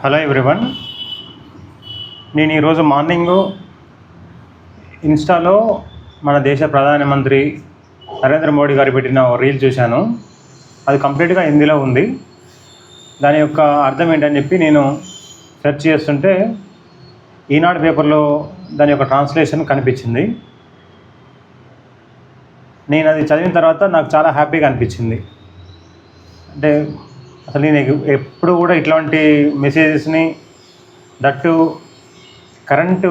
Hello everyone. నేను ఈరోజు morning ఇన్స్టాలో మన దేశ ప్రధానమంత్రి నరేంద్ర మోడీ గారు పెట్టిన రీల్ చూశాను. అది కంప్లీట్గా హిందీలో ఉంది. దాని యొక్క అర్థం ఏంటని చెప్పి నేను సెర్చ్ చేస్తుంటే ఈనాడు పేపర్లో దాని యొక్క ట్రాన్స్లేషన్ కనిపించింది. నేను అది చదివిన తర్వాత నాకు చాలా హ్యాపీగా అనిపించింది. అంటే అసలు నేను ఎప్పుడు కూడా ఇట్లాంటి మెసేజెస్ని దట్టు కరెంటు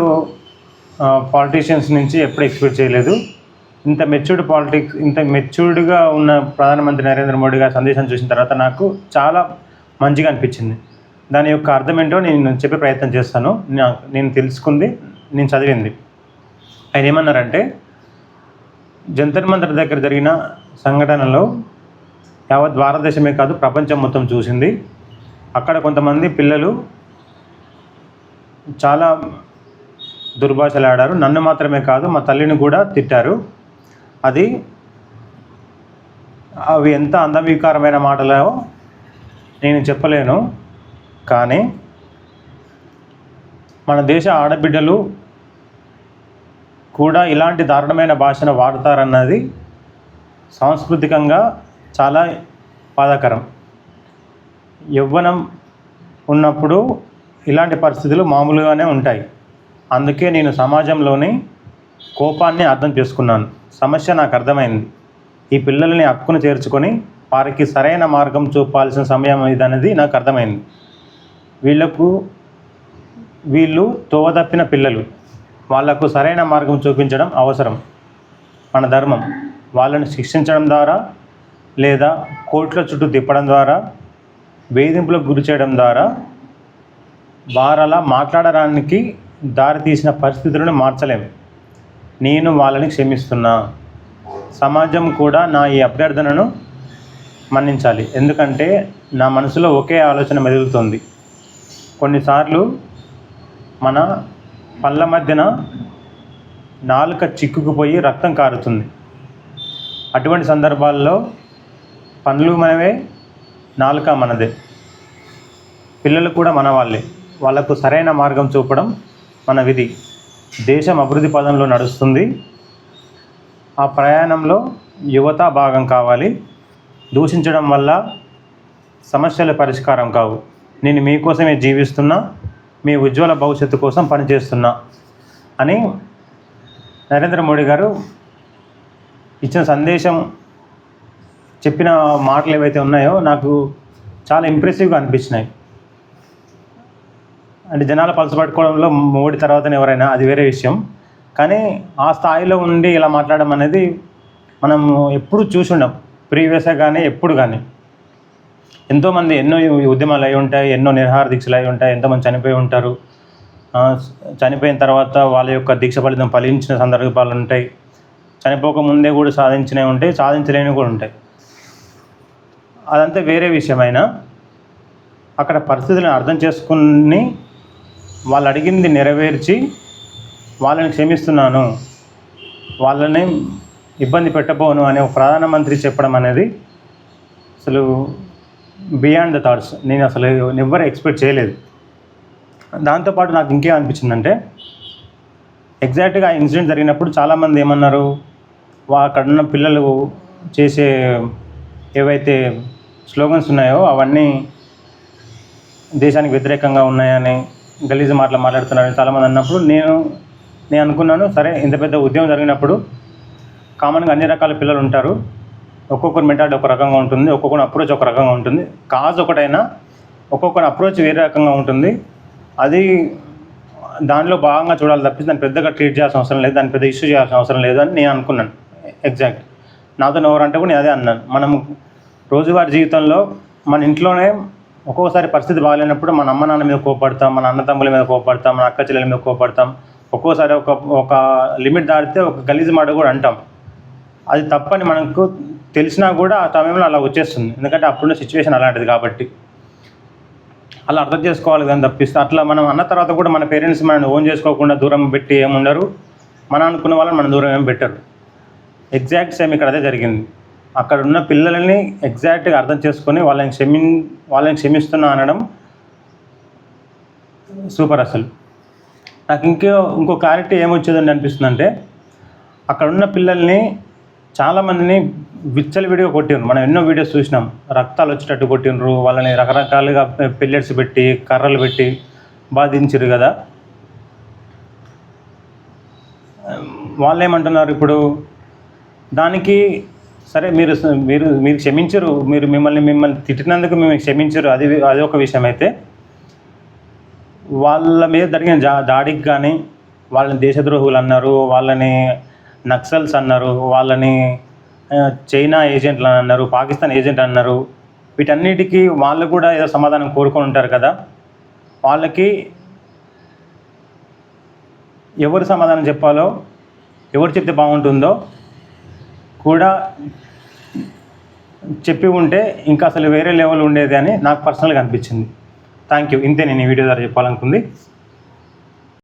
పాలిటీషియన్స్ నుంచి ఎప్పుడు ఎక్స్పెక్ట్ చేయలేదు. ఇంత మెచ్యూర్డ్గా ఉన్న ప్రధానమంత్రి నరేంద్ర మోడీ గారి సందేశం చూసిన తర్వాత నాకు చాలా మంచిగా అనిపించింది. దాని యొక్క అర్థం ఏంటో నేను చెప్పే ప్రయత్నం చేస్తాను. నేను తెలుసుకుంది, నేను చదివింది. ఆయన ఏమన్నారంటే, జంతర్ మంతర్ దగ్గర జరిగిన సంఘటనలో యావత్ భారతదేశమే కాదు ప్రపంచం మొత్తం చూసింది. అక్కడ కొంతమంది పిల్లలు చాలా దుర్భాషలు ఆడారు. నన్ను మాత్రమే కాదు, మా తల్లిని కూడా తిట్టారు. అవి ఎంత అందవికారమైన మాటలో నేను చెప్పలేను. కానీ మన దేశ ఆడబిడ్డలు కూడా ఇలాంటి దారుణమైన భాషను వాడతారన్నది సాంస్కృతికంగా చాలా బాధాకరం. యవ్వనం ఉన్నప్పుడు ఇలాంటి పరిస్థితులు మామూలుగానే ఉంటాయి. అందుకే నేను సమాజంలోని కోపాన్ని అర్థం చేసుకున్నాను. సమస్య నాకు అర్థమైంది. ఈ పిల్లల్ని హక్కును చేర్చుకొని వారికి సరైన మార్గం చూపాల్సిన సమయం ఇదనేది నాకు అర్థమైంది. వీళ్ళు తోవతప్పిన పిల్లలు. వాళ్లకు సరైన మార్గం చూపించడం అవసరం, మన ధర్మం. వాళ్ళని శిక్షించడం ద్వారా లేదా కోర్టుల చుట్టూ తిప్పడం ద్వారా, వేధింపులకు గురి చేయడం ద్వారా వారలా మాట్లాడడానికి దారితీసిన పరిస్థితులను మార్చలేము. నేను వాళ్ళని క్షమిస్తున్నా. సమాజం కూడా నా ఈ అభ్యర్థనను మన్నించాలి. ఎందుకంటే నా మనసులో ఒకే ఆలోచన మెదులుతుంది. కొన్నిసార్లు మన పళ్ళ మధ్యన నాలుక చిక్కుకుపోయి రక్తం కారుతుంది. అటువంటి సందర్భాల్లో పనులు మనవే, నాలుక మనదే. పిల్లలు కూడా మన వాళ్ళే. వాళ్ళకు సరైన మార్గం చూపడం మన విధి. దేశం అభివృద్ధి పదంలో నడుస్తుంది. ఆ ప్రయాణంలో యువత భాగం కావాలి. దూషించడం వల్ల సమస్యల పరిష్కారం కావు. నేను మీకోసమే జీవిస్తున్నా, మీ ఉజ్వల భవిష్యత్తు కోసం పనిచేస్తున్నా అని నరేంద్ర మోడీ గారు ఇచ్చిన సందేశం, చెప్పిన మాటలు ఏవైతే ఉన్నాయో నాకు చాలా ఇంప్రెసివ్గా అనిపించినాయి. అంటే జనాలు పలుచబట్టుకోవడంలో మోడీ తర్వాతనే ఎవరైనా, అది వేరే విషయం. కానీ ఆ స్థాయిలో ఉండి ఇలా మాట్లాడడం అనేది మనం ఎప్పుడు చూసి ఉండం, ప్రీవియస్గా కానీ ఎప్పుడు కానీ. ఎంతోమంది ఎన్నో ఉద్యమాలు అయి ఉంటాయి, ఎన్నో నిరాహార దీక్షలు అయి ఉంటాయి, ఎంతోమంది చనిపోయి ఉంటారు. చనిపోయిన తర్వాత వాళ్ళ యొక్క దీక్ష ఫలితం ఫలించిన సందర్భాలు ఉంటాయి. చనిపోకముందే కూడా సాధించినవి ఉంటాయి, సాధించలేనివి కూడా ఉంటాయి. అదంతా వేరే విషయమైనా అక్కడ పరిస్థితులను అర్థం చేసుకుని వాళ్ళు అడిగింది నెరవేర్చి వాళ్ళని క్షమిస్తున్నాను, వాళ్ళని ఇబ్బంది పెట్టబోను అనే ఒక ప్రధానమంత్రి చెప్పడం అనేది అసలు బియాండ్ ద థాట్స్. నేను అసలు ఎవరు ఎక్స్పెక్ట్ చేయలేదు. దాంతోపాటు నాకు ఇంకేం అనిపించిందంటే, ఎగ్జాక్ట్గా ఆ ఇన్సిడెంట్ జరిగినప్పుడు చాలామంది ఏమన్నారు, అక్కడున్న పిల్లలు చేసే ఏవైతే స్లోగన్స్ ఉన్నాయో అవన్నీ దేశానికి వ్యతిరేకంగా ఉన్నాయని, గలీజు మాట్లాడుతున్నారని చాలామంది అన్నప్పుడు నేను అనుకున్నాను, సరే ఇంత పెద్ద ఉద్యమం జరిగినప్పుడు కామన్గా అన్ని రకాల పిల్లలు ఉంటారు. ఒక్కొక్కరి మెంటాలిటీ ఒక రకంగా ఉంటుంది, ఒక్కొక్కరి అప్రోచ్ ఒక రకంగా ఉంటుంది. కాజ్ ఒకటైనా ఒక్కొక్కరి అప్రోచ్ వేరే రకంగా ఉంటుంది. అది దానిలో భాగంగా చూడాలి తప్పించి దాన్ని పెద్దగా ట్రీట్ చేయాల్సిన అవసరం లేదు, దాన్ని పెద్ద ఇష్యూ చేయాల్సిన అవసరం లేదు అని నేను అనుకున్నాను. ఎగ్జాక్ట్ నాతో ఎవరంటే కూడా నేను అదే అన్నాను. మనం రోజువారీ జీవితంలో మన ఇంట్లోనే ఒక్కొక్కసారి పరిస్థితి బాగాలేనప్పుడు మన అమ్మ నాన్న మీద కోపడతాం, మన అన్నతమ్ముల మీద కోపడతాం, మన అక్క చెల్లెల మీద కోపడతాం. ఒక్కోసారి ఒక లిమిట్ దాటితే ఒక గలీజు మాట కూడా అంటాం. అది తప్పని మనకు తెలిసినా కూడా ఆ సమయంలో అలా వచ్చేస్తుంది. ఎందుకంటే అప్పుడున్న సిచ్యువేషన్ అలాంటిది కాబట్టి అలా అర్థం చేసుకోవాలి. కానీ తప్పిస్తే అట్లా మనం అన్న తర్వాత కూడా మన పేరెంట్స్ మనల్ని ఓన్ చేసుకోకుండా దూరం పెట్టి ఏముండరు, మన అనుకున్న వాళ్ళని మన దూరం ఏం పెట్టరు. ఎగ్జాక్ట్ సేమ్ ఇక్కడ అదే జరిగింది. అక్కడ ఉన్న పిల్లలని ఎగ్జాక్ట్గా అర్థం చేసుకొని వాళ్ళని క్షమిస్తున్నా అనడం సూపర్. అసలు నాకు ఇంకో క్లారిటీ ఏమొచ్చేదని అనిపిస్తుందంటే, అక్కడ ఉన్న పిల్లల్ని చాలామందిని విచ్చలవిడిగా కొట్టిండ్రు. మనం ఎన్నో వీడియోస్ చూసినాం. రక్తాలు వచ్చేటట్టు కొట్టిండ్రు, వాళ్ళని రకరకాలుగా పెల్లెట్స్ పెట్టి, కర్రలు పెట్టి బాధించారు కదా. వాళ్ళు ఏమంటున్నారు ఇప్పుడు, దానికి సరే మీరు మీరు మీరు క్షమించరు, మిమ్మల్ని తిట్టినందుకు మేము క్షమించరు, అది ఒక విషయం అయితే, వాళ్ళ మీద జరిగిన దాడికి కానీ వాళ్ళని దేశద్రోహులు అన్నారు, వాళ్ళని నక్సల్స్ అన్నారు, వాళ్ళని చైనా ఏజెంట్లు అని అన్నారు, పాకిస్తాన్ ఏజెంట్ అన్నారు. వీటన్నిటికీ వాళ్ళు కూడా ఏదో సమాధానం కోరుకొని ఉంటారు కదా. వాళ్ళకి ఎవరు సమాధానం చెప్పాలో, ఎవరు చెప్తే బాగుంటుందో కూడా చెప్పి ఉంటే ఇంకా అసలు వేరే లెవెల్ ఉండేది అని నాకు పర్సనల్గా అనిపించింది. Thank you. ఇంతే నేను ఈ వీడియో ద్వారా చెప్పాలనుకుంది.